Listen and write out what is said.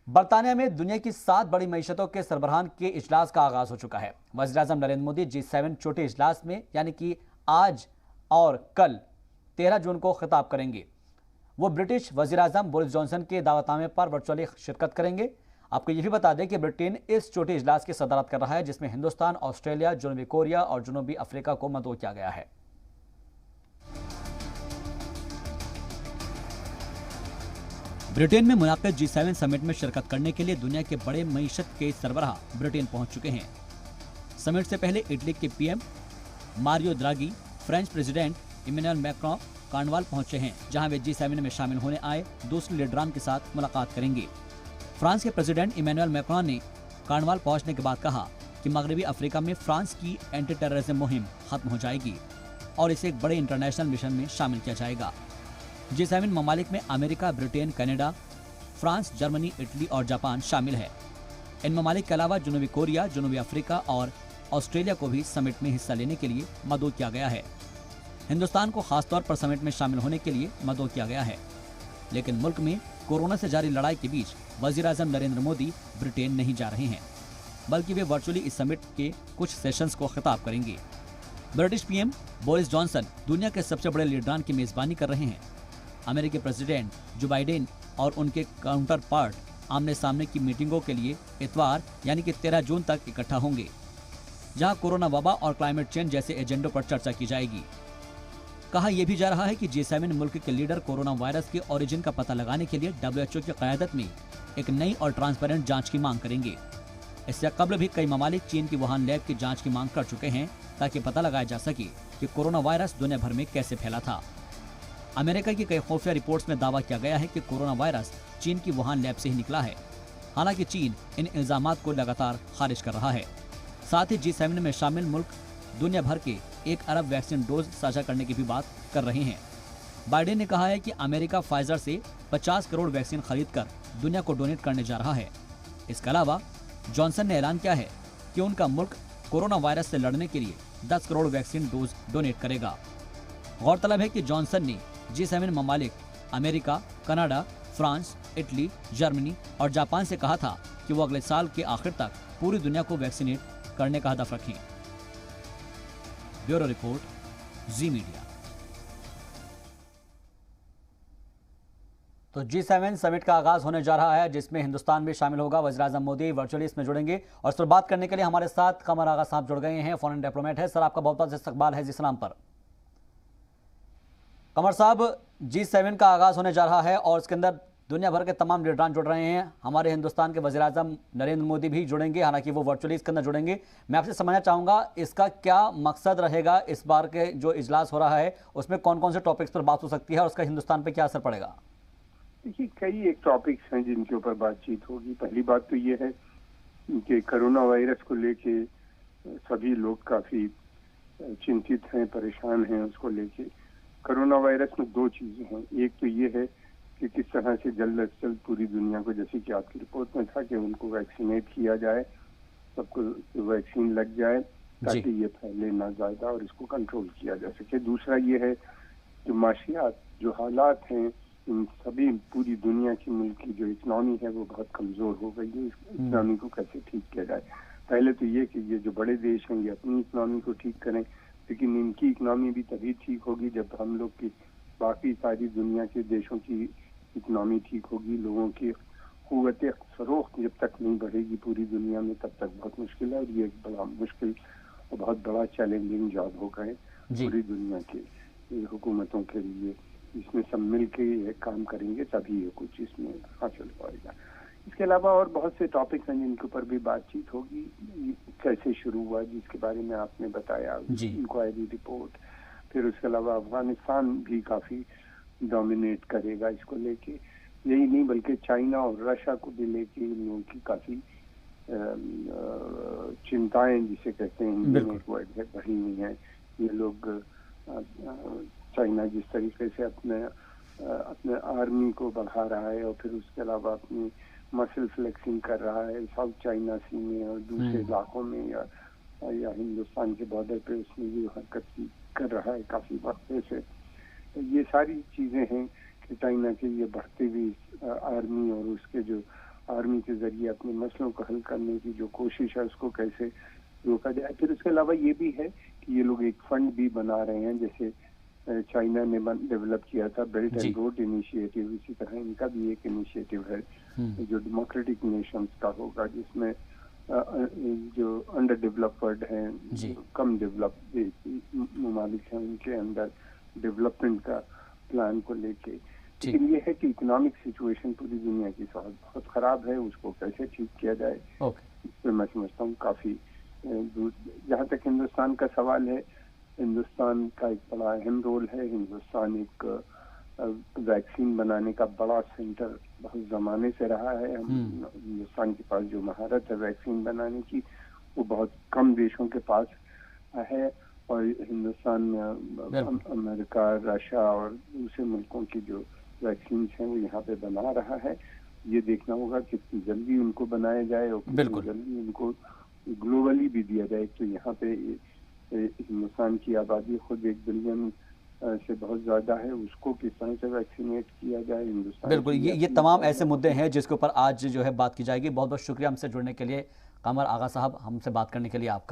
बरतानिया में दुनिया की 7 बड़ी मईशतों के सरबराहान के इजलास का आगाज हो चुका है। वज़ीर-ए-आज़म नरेंद्र मोदी G7 छोटे इजलास में यानी कि आज और कल 13 जून को खिताब करेंगे। वो ब्रिटिश वज़ीर-ए-आज़म बोरिस जॉनसन के दावतनामे पर वर्चुअली शिरकत करेंगे। आपको ये भी बता दें कि ब्रिटेन इस छोटे इजलास की सदारत कर रहा है, जिसमें हिंदुस्तान, ऑस्ट्रेलिया, जनूबी कोरिया और जनूबी अफ्रीका को मदऊ किया गया है। ब्रिटेन में मुनाकिद G7 समिट में शिरकत करने के लिए दुनिया के बड़े मईशत के सरबराह ब्रिटेन पहुंच चुके हैं। समिट से पहले इटली के PM Mario Draghi, French president Emmanuel Macron Cornwall पहुंचे हैं, जहां वे G7 में शामिल होने आए दूसरे लीडरान के साथ मुलाकात करेंगे। फ्रांस के प्रेसिडेंट इमैनुअल मैक्रों ने कार्नवाल पहुंचने के बाद कहा कि मगरबी अफ्रीका में फ्रांस की एंटी टेररिज्म मुहिम खत्म हो जाएगी और इसे एक बड़े इंटरनेशनल मिशन में शामिल किया जाएगा। G7 ममालिक में America, Britain, Canada, France, Germany, Italy और जापान शामिल है। इन ममालिक के अलावा जनूबी कोरिया, जनूबी अफ्रीका और ऑस्ट्रेलिया को भी समिट में हिस्सा लेने के लिए मदऊ किया गया है। हिंदुस्तान को खासतौर पर समिट में शामिल होने के लिए मदऊ किया गया है। लेकिन मुल्क में कोरोना से जारी लड़ाई के बीच वज़ीर-ए-आज़म नरेंद्र मोदी ब्रिटेन नहीं जा रहे हैं, बल्कि वे वर्चुअली इस समिट के कुछ सेशंस को खिताब करेंगे। ब्रिटिश पीएम बोरिस जॉनसन दुनिया के सबसे बड़े लीडरान की मेजबानी कर रहे हैं। अमेरिकी प्रेसिडेंट जो बाइडेन और उनके काउंटर पार्ट आमने सामने की मीटिंगों के लिए इतवार यानी कि 13 जून तक इकट्ठा होंगे, जहां कोरोना वबा और क्लाइमेट चेंज जैसे एजेंडों पर चर्चा की जाएगी। कहा यह भी जा रहा है कि G7 मुल्क के लीडर कोरोना वायरस के ओरिजिन का पता लगाने के लिए WHO की क़यादत में एक नई और ट्रांसपेरेंट जांच की मांग करेंगे। इससे कबल भी कई ममालिक चीन की वुहान लैब की जांच की मांग कर चुके हैं, ताकि पता लगाया जा सके कि कोरोना वायरस दुनिया भर में कैसे फैला था। अमेरिका की कई खुफिया रिपोर्ट्स में दावा किया गया है कि कोरोना वायरस चीन की वुहान लैब से ही निकला है। हालांकि चीन इन इल्जामात को लगातार खारिज कर रहा है। साथ ही G7 में शामिल मुल्क दुनिया भर के 1 अरब वैक्सीन डोज साझा करने की भी बात कर रहे हैं। बाइडेन ने कहा है कि अमेरिका फाइजर से 50 करोड़ वैक्सीन खरीदकर दुनिया को डोनेट करने जा रहा है। इसके अलावा जॉनसन ने ऐलान किया है कि उनका मुल्क कोरोना वायरस से लड़ने के लिए 10 करोड़ वैक्सीन डोज डोनेट करेगा। गौरतलब है कि जॉनसन ने G7 ममालिक America, Canada, France, Italy, Germany और जापान से कहा था कि वो अगले साल के आखिर तक पूरी दुनिया को वैक्सीनेट करने का हदफ रखें। ब्यूरो रिपोर्ट, जी मीडिया। तो G7 समिट का आगाज होने जा रहा है, जिसमें हिंदुस्तान भी शामिल होगा। वज़ीर-ए-आज़म मोदी वर्चुअली इसमें जुड़ेंगे और इस पर बात करने के लिए हमारे साथ कमर आगा साहब जुड़ गए हैं, फॉरेन डिप्लोमेट है। सर, आपका बहुत बहुत इस्तकबाल है जी सलाम पर। कमर साहब, G7 का आगाज होने जा रहा है और इसके अंदर दुनिया भर के तमाम लीडरान जुड़ रहे हैं। हमारे हिंदुस्तान के वज़ीर-ए-आज़म नरेंद्र मोदी भी जुड़ेंगे, हालांकि वो वर्चुअली इसके अंदर जुड़ेंगे। मैं आपसे समझना चाहूँगा इसका क्या मकसद रहेगा, इस बार के जो इजलास हो रहा है उसमें कौन कौन से टॉपिक्स पर बात हो सकती है और उसका हिंदुस्तान पर क्या असर पड़ेगा? देखिए, कई एक टॉपिक्स हैं जिनके ऊपर बातचीत होगी। पहली बात तो ये है कि कोरोना वायरस को लेके सभी लोग काफ़ी चिंतित हैं, परेशान हैं उसको लेके। कोरोना वायरस में 2 चीज़ें हैं। एक तो ये है कि किस तरह से जल्द से जल्द पूरी दुनिया को, जैसे कि आपकी रिपोर्ट में था, कि उनको वैक्सीनेट किया जाए, सबको वैक्सीन लग जाए ताकि ये फैले ना ज़्यादा और इसको कंट्रोल किया जा सके। दूसरा ये है जो माशियात, जो हालात हैं, इन सभी पूरी दुनिया की मुल्क की जो इकनॉमी है वो बहुत कमज़ोर हो गई है। इस इकनॉमी को कैसे ठीक किया जाए? पहले तो ये कि ये जो बड़े देश हैं ये अपनी इकनॉमी को ठीक करें, लेकिन इनकी इकनॉमी भी तभी ठीक होगी जब हम लोग की बाकी सारी दुनिया के देशों की इकनॉमी ठीक होगी। लोगों की क़ुव्वत फ़रोख्त जब तक नहीं बढ़ेगी पूरी दुनिया में, तब तक बहुत मुश्किल है। और ये एक बड़ा मुश्किल और बहुत बड़ा चैलेंजिंग जॉब होगा पूरी दुनिया के हुकूमतों के लिए। इसमें सब मिल के ये काम करेंगे तभी ये कुछ इसमें हासिल होगा। इसके अलावा और बहुत से टॉपिक्स हैं जिनके ऊपर भी बातचीत होगी। कैसे शुरू हुआ, जिसके बारे में आपने बताया, इंक्वायरी रिपोर्ट। फिर उसके अलावा अफगानिस्तान भी काफ़ी डोमिनेट करेगा इसको लेके। यही नहीं बल्कि चाइना और रशिया को भी लेके इन लोगों की काफ़ी चिंताएं, जिसे कहते हैं हिंदी में एक वर्ड है, बढ़ी हुई हैं। ये लोग चाइना जिस तरीके से अपने आर्मी को बढ़ा रहा है और फिर उसके अलावा अपनी मसल फ्लेक्सिंग कर रहा है साउथ चाइना सी में और दूसरे इलाकों में, या हिंदुस्तान के बॉर्डर पे उसने ये हरकत कर रहा है काफ़ी वक्त से। तो ये सारी चीज़ें हैं कि चाइना के ये बढ़ती हुई आर्मी और उसके जो आर्मी के जरिए अपने मसलों को हल करने की जो कोशिश है उसको कैसे रोका जाए। फिर उसके अलावा ये भी है कि ये लोग एक फंड भी बना रहे हैं, जैसे चाइना ने डेवलप किया था बेल्ट एंड रोड इनिशिएटिव, इसी तरह इनका भी एक इनिशिएटिव है जो डेमोक्रेटिक नेशंस का होगा, जिसमें जो अंडर डेवलप्ड हैं, कम डेवलप ममालिक हैं, उनके अंदर डेवलपमेंट का प्लान को लेके। लेकिन ये है कि इकोनॉमिक सिचुएशन पूरी दुनिया की बहुत खराब है, उसको कैसे ठीक किया जाए इस पर मैं समझता हूँ काफी दूर। जहाँ तक हिंदुस्तान का सवाल है, हिंदुस्तान का एक बड़ा अहम रोल है। हिंदुस्तान एक वैक्सीन बनाने का बड़ा सेंटर बहुत जमाने से रहा है। हिंदुस्तान के पास जो महारत है वैक्सीन बनाने की वो बहुत कम देशों के पास है, और हिंदुस्तान अमेरिका, रशिया और दूसरे मुल्कों की जो वैक्सीन हैं वो यहाँ पे बना रहा है। ये देखना होगा कितनी जल्दी उनको बनाया जाए और कितनी जल्दी उनको ग्लोबली भी दिया जाए। तो यहाँ पे हिंदुस्तान की आबादी खुद 1 बिलियन से बहुत ज्यादा है, उसको किस तरह से वैक्सीनेट किया जाए हिंदुस्तान। बिल्कुल, ये तमाम ऐसे मुद्दे हैं जिसके ऊपर आज जो है बात की जाएगी। बहुत बहुत शुक्रिया हमसे जुड़ने के लिए कामर आगा साहब, हमसे बात करने के लिए आपका।